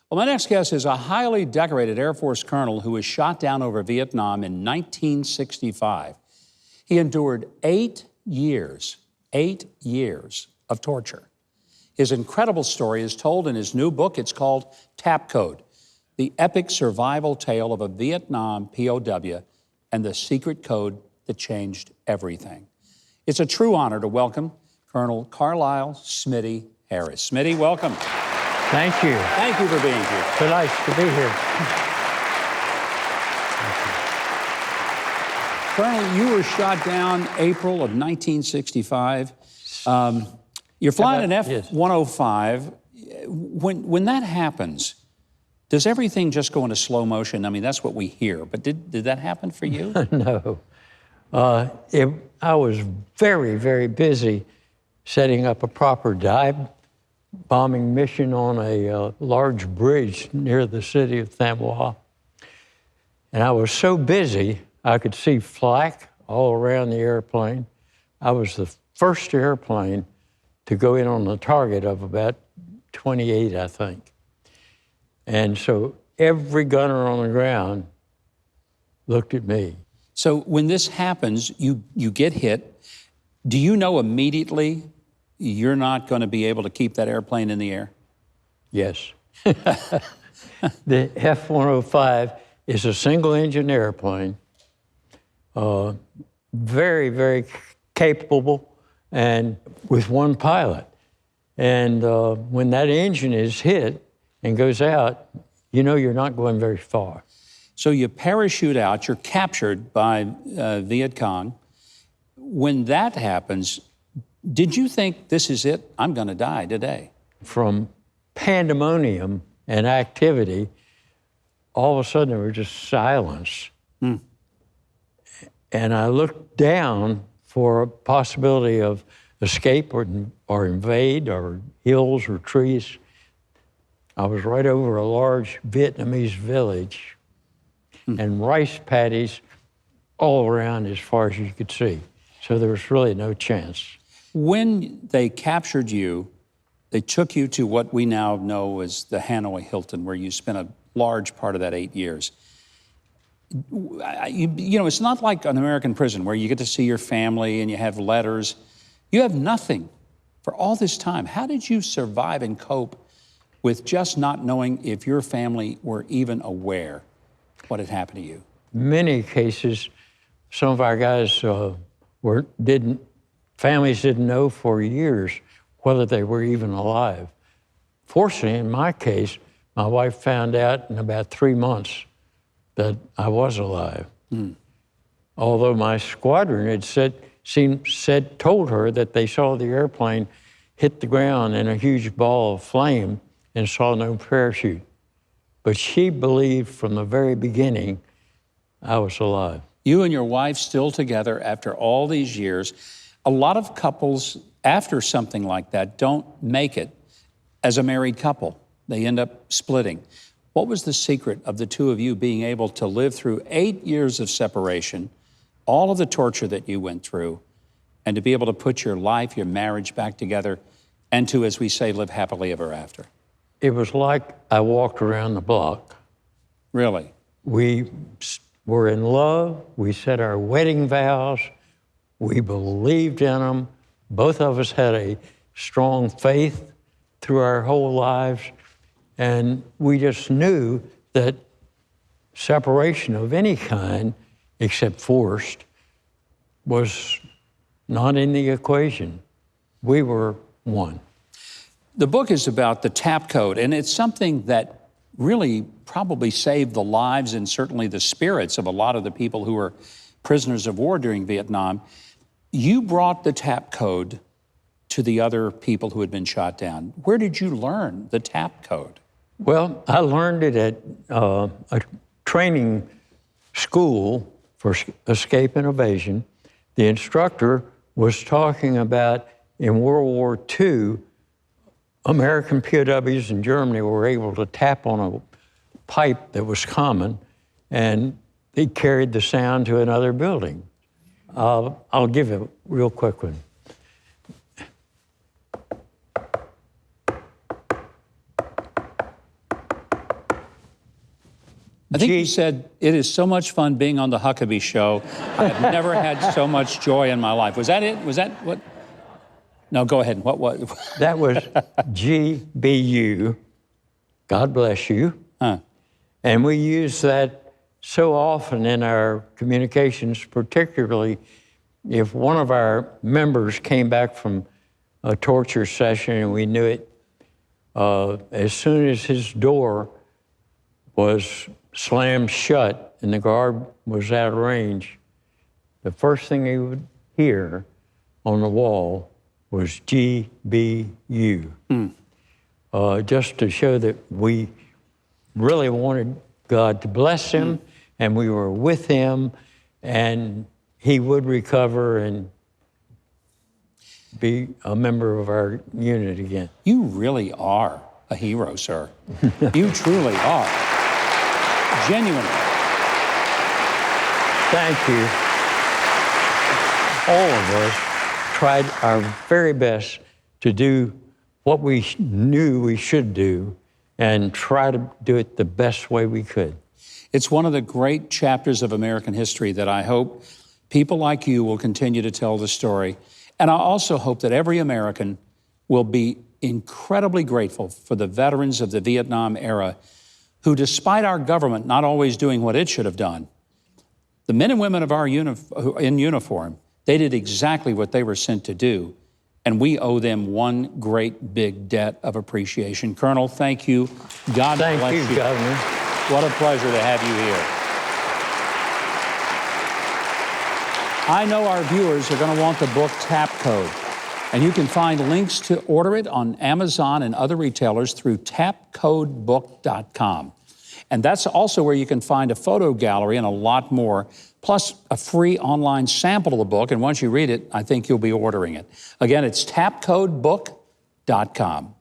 Well, my next guest is a highly decorated Air Force colonel who was shot down over Vietnam in 1965. He endured 8 years of torture. His incredible story is told in his new book. It's called Tap Code, the epic survival tale of a Vietnam POW and the secret code that changed everything. It's a true honor to welcome Colonel Carlisle Smitty Harris. Smitty, welcome. Thank you. Thank you for being here. So nice to be here. Colonel, you were shot down April of 1965. You're flying an F-105. When that happens, does everything just go into slow motion? I mean, that's what we hear, but did that happen for you? No. I was very, very busy setting up a proper dive bombing mission on a large bridge near the city of Tham Hoa. And I was so busy, I could see flak all around the airplane. I was the first airplane to go in on the target of about 28, I think. And so every gunner on the ground looked at me. So when this happens, you get hit. Do you know immediately you're not going to be able to keep that airplane in the air? Yes. The F-105 is a single-engine airplane, very, very capable, and with one pilot. And when that engine is hit and goes out, you know you're not going very far. So you parachute out, you're captured by Viet Cong. When that happens, did you think, this is it, I'm going to die today? From pandemonium and activity, all of a sudden there was just silence. And I looked down for a possibility of escape or invade or hills or trees. I was right over a large Vietnamese village and rice paddies all around as far as you could see. So there was really no chance. When they captured you, they took you to what we now know as the Hanoi Hilton, where you spent a large part of that 8 years. You know, it's not like an American prison where you get to see your family and you have letters. You have nothing for all this time. How did you survive and cope with just not knowing if your family were even aware what had happened to you? Many cases, some of our guys families didn't know for years whether they were even alive. Fortunately, in my case, my wife found out in about 3 months that I was alive. Although my squadron had told her that they saw the airplane hit the ground in a huge ball of flame and saw no parachute. But she believed from the very beginning I was alive. You and your wife still together after all these years. A lot of couples, after something like that, don't make it as a married couple. They end up splitting. What was the secret of the two of you being able to live through 8 years of separation, all of the torture that you went through, and to be able to put your life, your marriage back together, and to, as we say, live happily ever after? It was like I walked around the block. Really? We were in love. We said our wedding vows. We believed in them. Both of us had a strong faith through our whole lives. And we just knew that separation of any kind, except forced, was not in the equation. We were one. The book is about the Tap Code, and it's something that really probably saved the lives and certainly the spirits of a lot of the people who were prisoners of war during Vietnam. You brought the Tap Code to the other people who had been shot down. Where did you learn the Tap Code? Well, I learned it at a training school for escape and evasion. The instructor was talking about in World War II, American POWs in Germany were able to tap on a pipe that was common, and they carried the sound to another building. I'll give a real quick one. I think you said, it is so much fun being on the Huckabee Show. I've never had so much joy in my life. Was that it? Was that what? No, go ahead. What? That was GBU. God bless you. Huh. And we use that so often in our communications, particularly if one of our members came back from a torture session and we knew it, as soon as his door was slammed shut and the guard was out of range, the first thing he would hear on the wall was GBU. Just to show that we really wanted God to bless him, and we were with him, and he would recover and be a member of our unit again. You really are a hero, sir. You truly are. Genuinely. Thank you. All of us tried our very best to do what we knew we should do and try to do it the best way we could. It's one of the great chapters of American history that I hope people like you will continue to tell the story. And I also hope that every American will be incredibly grateful for the veterans of the Vietnam era who, despite our government not always doing what it should have done, the men and women of our in uniform, they did exactly what they were sent to do. And we owe them one great big debt of appreciation. Colonel, thank you. God bless you. Thank you, Governor. What a pleasure to have you here. I know our viewers are going to want the book Tap Code, and you can find links to order it on Amazon and other retailers through tapcodebook.com. And that's also where you can find a photo gallery and a lot more, plus a free online sample of the book. And once you read it, I think you'll be ordering it. Again, it's tapcodebook.com.